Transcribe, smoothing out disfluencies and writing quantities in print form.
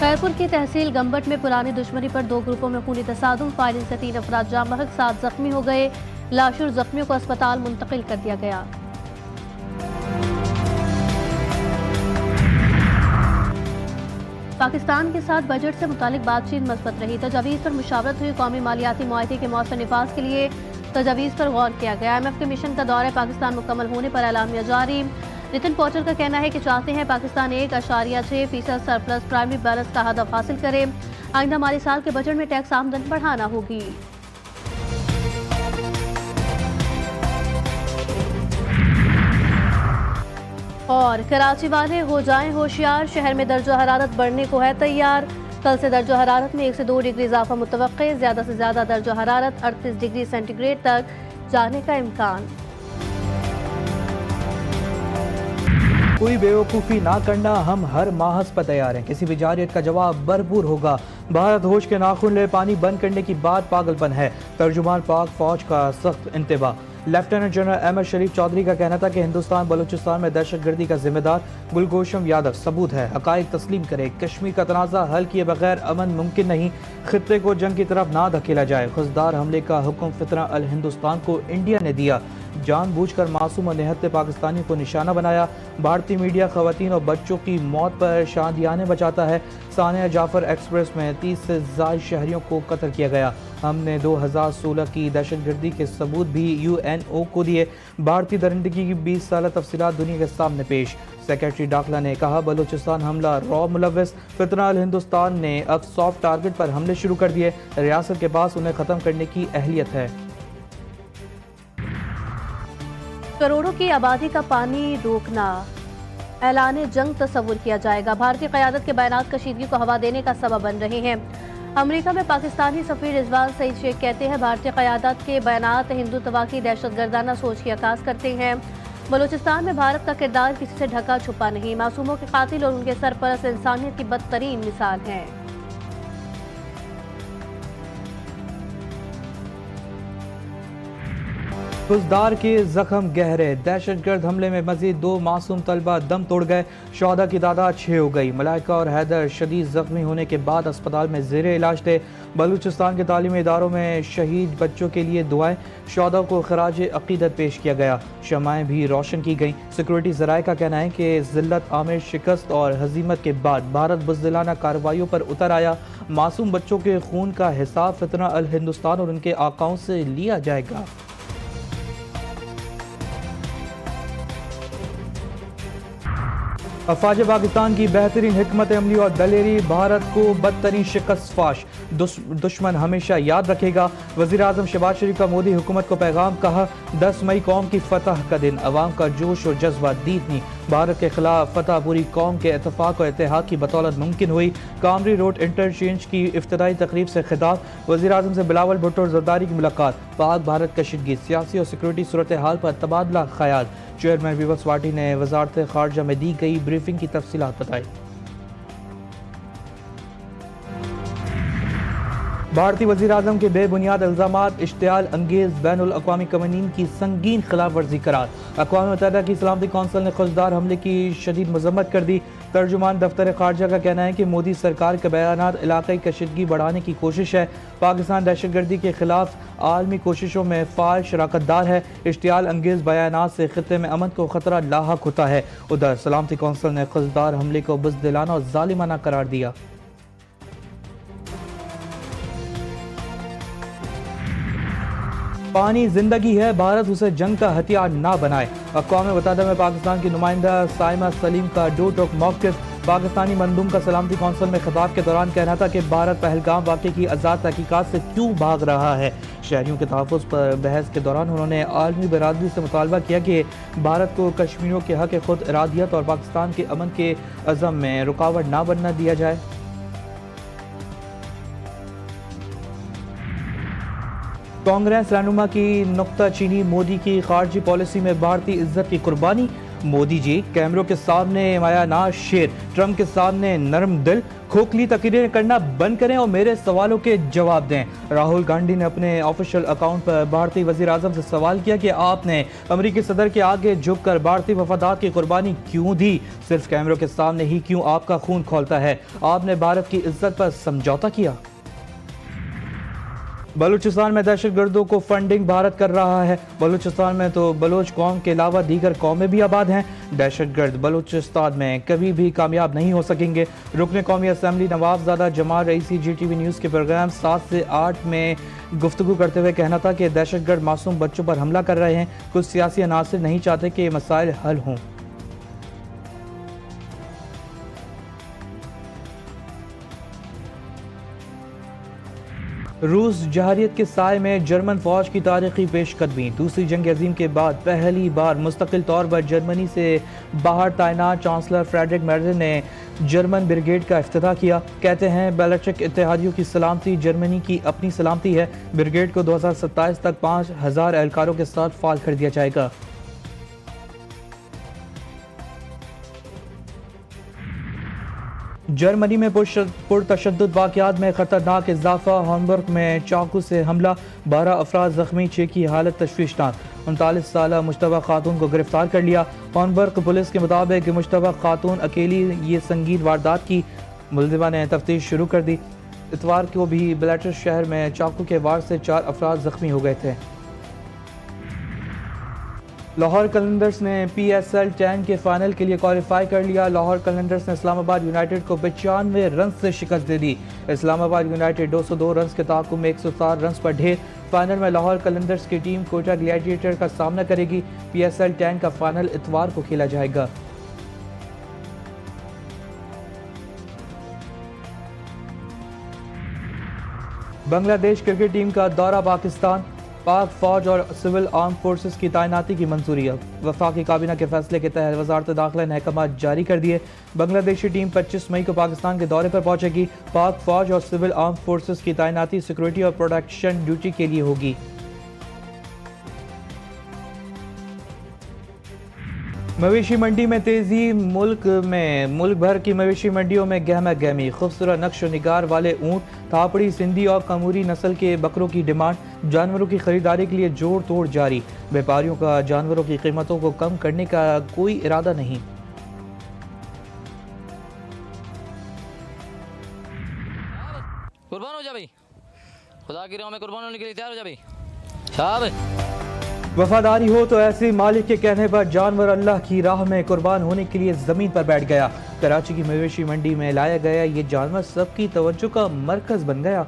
खैरपुर की तहसील गंबट में पुरानी दुश्मनी पर दो ग्रुपों में खूनी तसादुम, फायरिंग से 3 अफराद जाँ बहक, 7 जख्मी हो गए। लाशों और जख्मियों को अस्पताल मुंतकिल कर दिया गया। पाकिस्तान के साथ बजट से मुतालिक बातचीत मस्बत रही। तजावीज़ पर मुशावरत हुई। कौमी मालियाती मुआहदे के मौसर निफाज के लिए तजावीज़ पर गौर किया गया। IMF के मिशन का दौरा पाकिस्तान मुकम्मल होने पर एलामिया जारी। नितिन पॉटर का कहना है कि चाहते हैं पाकिस्तान 1.6% सरप्लस प्राइमरी बैलेंस का हदफ हासिल करे। आइंदा माली साल के बजट में टैक्स आमदन बढ़ाना होगी। और कराची वाले हो जाएं होशियार, शहर में दर्जा हरारत बढ़ने को है तैयार। कल से दर्जा हरारत में 1 से 2 डिग्री इजाफा मुतवक्के, ज्यादा से ज्यादा दर्जा हरारत 38 डिग्री सेंटीग्रेड तक जाने का इम्कान। कोई बेवकूफ़ी ना करना, हम हर माहस पर तैयार हैं। किसी भी जारियत का जवाब भरपूर होगा। भारत होश के नाखून ले, पानी बंद करने की बात पागलपन है। तर्जुमान पाक फौज का सख्त इंतबा। लेफ्टिनेंट जनरल अहमद शरीफ चौधरी का कहना था कि हिंदुस्तान बलूचिस्तान में दहशतगर्दी का जिम्मेदार गुलगोशम यादव सबूत है। हकाइक तस्लीम करे। कश्मीर का तनाज़ा हल किए बगैर अमन मुमकिन नहीं। खित्ते को जंग की तरफ ना धकेला जाए। खुजदार हमले का हुक्म फितना अल हिंदुस्तान को इंडिया ने दिया। जानबूझकर मासूम और निहत्ते पाकिस्तानियों को निशाना बनाया। भारतीय मीडिया खवातीन और बच्चों की मौत पर शादियाने बचाता है। सानिया जाफर एक्सप्रेस में 30 से ज़ायद शहरियों को कत्ल किया गया। हमने 2016 की दहशतगर्दी के सबूत भी UNO को दिए। भारतीय दरिंदगी की 20 साल तफसीलात दुनिया के सामने पेश। सेक्रेटरी दाखिला ने कहा बलूचिस्तान हमला रॉ मुलव्वस। फितना अल हिंदुस्तान ने अब सॉफ्ट टारगेट पर हमले शुरू कर दिए। रियासत के पास उन्हें ख़त्म करने की अहलियत है। करोड़ों की आबादी का पानी रोकना, ऐलान जंग तस्वुर किया जाएगा। भारतीय क़यादत के बयानात कशीदगी को हवा देने का सबब बन रहे हैं। अमेरिका में पाकिस्तानी सफीर रिजवान सईद शेख कहते हैं भारतीय क़यादत के बयानात हिंदुत्व की दहशतगर्दाना सोच की अक्कास करते हैं। बलूचिस्तान में भारत का किरदार किसी से ढका छुपा नहीं। मासूमों के कातिल और उनके सरपरस्त इंसानियत की बदतरीन मिसाल हैं। फौजदार के जख्म गहरे। दहशतगर्द हमले में मजीद 2 मासूम तलबा दम तोड़ गए। शोहदा की तादाद 6 हो गई। मलाइका और हैदर शदीद जख्मी होने के बाद अस्पताल में ज़ेरे इलाज थे। बलूचिस्तान के तालीमी इदारों में शहीद बच्चों के लिए दुआएं। शोहदा को खराज अकीदत पेश किया गया। शमाएं भी रोशन की गईं। सिक्योरिटी ज़राए का कहना है कि जिल्लत आमिर शिकस्त और हजीमत के बाद भारत बुज़दिलाना कार्रवाइयों पर उतर आया। मासूम बच्चों के खून का हिसाब फितना अल हिंदुस्तान और उनके आकाओं से लिया जाएगा। अफवाज पाकिस्तान की बेहतरीन हिकमत अमली और दलेरी भारत को बदतरीन शिकस्त फाश। दुश्मन हमेशा याद रखेगा। वज़ीर आज़म शहबाज शरीफ का मोदी हुकूमत को पैगाम। कहा 10 मई कौम की फतह का दिन। अवाम का जोश और जज्बा दीदनी। भारत के खिलाफ फतह पूरी कौम के इत्तेफाक और इत्तेहाद की बदौलत मुमकिन हुई। कामरी रोड इंटरचेंज की इफ्तिताई तकरीब से खिताब। वज़ीर आज़म से बिलावल भुट्टो और जरदारी की मुलाकात। पाक भारत कशीदगी, सियासी और सिक्योरिटी सूरत हाल पर तबादला ख्याल। चेयरमैन पीपल्स पार्टी ने वज़ारत ख़ारजा में दी गई ब्रीफिंग की तफसीलात बताई। भारतीय वज़ीर आज़म के बेबुनियाद इल्ज़ामात इश्तियाल अंगेज़ बैनुल अक़वामी कवानीन की संगीन खिलाफ वर्जी करार। अक़वाम मुत्तहिदा की सलामती कौंसिल ने खुजदार हमले की शदीद मज़म्मत कर दी। तर्जुमान दफ्तर ख़ारजा का कहना है कि मोदी सरकार के बयानात इलाक़ाई कशीदगी बढ़ाने की कोशिश है। पाकिस्तान दहशतगर्दी के खिलाफ आलमी कोशिशों में फ़ाल शराकतदार है। इश्तियाल अंगेज़ बयानात से ख़ित्ते में अमन को ख़तरा लाहक होता है। उधर सलामती कौंसिल ने खुजदार हमले को बुज़दिलाना और ज़ालिमाना करार दिया। पानी जिंदगी है, भारत उसे जंग का हथियार ना बनाए। अक़वाम मुत्तहिदा में पाकिस्तान की नुमाइंदा साइमा सलीम का दो टोक मौक़िफ़। पाकिस्तानी मंदूम का सलामती कौंसिल में खिताब के दौरान कहना था कि भारत पहलगाम वाक़े की आज़ाद तहकीकात से क्यों भाग रहा है। शहरियों के तहफ़्फ़ुज़ पर बहस के दौरान उन्होंने आलमी बरादरी से मुतालबा किया कि भारत को कश्मीरियों के हक़ खुद इरादियत और पाकिस्तान के अमन के अज़म में रुकावट ना बनना दिया जाए। कांग्रेस रहनुमा की नुक्ता चीनी। मोदी की खारजी पॉलिसी में भारतीय इज्जत की कुर्बानी। मोदी जी कैमरों के सामने मायानाज शेर, ट्रंप के सामने नरम दिल, खोखली तकरीरें करना बंद करें और मेरे सवालों के जवाब दें। राहुल गांधी ने अपने ऑफिशियल अकाउंट पर भारतीय वजीर आजम से सवाल किया कि आपने अमेरिकी सदर के आगे झुककर भारतीय वफादात की कुर्बानी क्यों दी? सिर्फ कैमरों के सामने ही क्यों आपका खून खौलता है? आपने भारत की इज्जत पर समझौता किया। बलूचिस्तान में दहशतगर्दों को फंडिंग भारत कर रहा है। बलूचिस्तान में तो बलोच कौम के अलावा दीगर कौमें भी आबाद हैं। दहशतगर्द बलूचिस्तान में कभी भी कामयाब नहीं हो सकेंगे। रुकन कौमी असम्बली नवाबजादा जमाल रईसी GTV न्यूज़ के प्रोग्राम 7 से 8 में गुफ्तगू करते हुए कहना था कि दहशतगर्द मासूम बच्चों पर हमला कर रहे हैं। कुछ सियासी अनासिर नहीं चाहते कि ये मसाइल हल हों। रूस जहारियत के साय में जर्मन फौज की तारीखी पेशकदमी। दूसरी जंग अजीम के बाद पहली बार मुस्तकिल तौर पर जर्मनी से बाहर तैनात चांसलर फ्रेडरिक मेर्ज ने जर्मन ब्रिगेड का इफ्तिताह किया। कहते हैं बेलाचिक इत्तेहादियों की सलामती जर्मनी की अपनी सलामती है। ब्रिगेड को 2027 तक 5000 एहलकारों के साथ फाल कर दिया जाएगा। जर्मनी में पुरतशद्दुद वाक़यात में खतरनाक इजाफा। हॉम्बर्ग में चाकू से हमला, 12 अफराद जख्मी, 6 की हालत तशवीशनाक। 39 साल मुश्तबा खातून को गिरफ्तार कर लिया। हॉम्बर्ग पुलिस के मुताबिक मुश्तबा खातून अकेली ये संगीन वारदात की। मुलजिमा ने तफ्तीश शुरू कर दी। इतवार को भी बेलाटस शहर में चाकू के वार से 4 अफराद जख्मी हो गए थे। लाहौर कलंदर्स ने PSL 10 के फाइनल के लिए क्वालिफाई कर लिया। लाहौर कलंदर्स ने इस्लामाबाद यूनाइटेड को 95 रन से शिकस्त दे दी। इस्लामाबाद यूनाइटेड 202 रन के ताक़ुब में 107 रन पर ढेर। फाइनल में लाहौर कलंदर्स की टीम कोटा ग्लैडिएटर का सामना करेगी। PSL 10 का फाइनल इतवार को खेला जाएगा। बांग्लादेश क्रिकेट टीम का दौरा पाकिस्तान। पाक फौज और सिविल आर्म फोर्सेस की तैनाती की मंजूरी। वफाकी काबीना के फैसले के तहत वजारत दाखिला ने अहकाम जारी कर दिए। बांग्लादेशी टीम 25 मई को पाकिस्तान के दौरे पर पहुंचेगी। पाक फौज और सिविल आर्म फोर्सेस की तैनाती सिक्योरिटी और प्रोटेक्शन ड्यूटी के लिए होगी। मवेशी मंडी में तेजी। मुल्क भर की मवेशी मंडियों में गहमा गहमी। खूबसूरत नक्श निगार वाले ऊँट, थापड़ी, सिंधी और कमूरी नस्ल के बकरों की डिमांड। जानवरों की खरीदारी के लिए जोड़ तोड़ जारी। व्यापारियों का जानवरों की कीमतों को कम करने का कोई इरादा नहीं। कुर्बान हो जा भाई, खुदा की राह में कुर्बान होने के लिए तैयार हो जा भाई। शाबाश। वफादारी हो तो ऐसे मालिक के कहने पर जानवर अल्लाह की राह में कुर्बान होने के लिए जमीन पर बैठ गया। कराची की मवेशी मंडी में लाया गया ये जानवर सबकी तवज्जो का मरकज बन गया।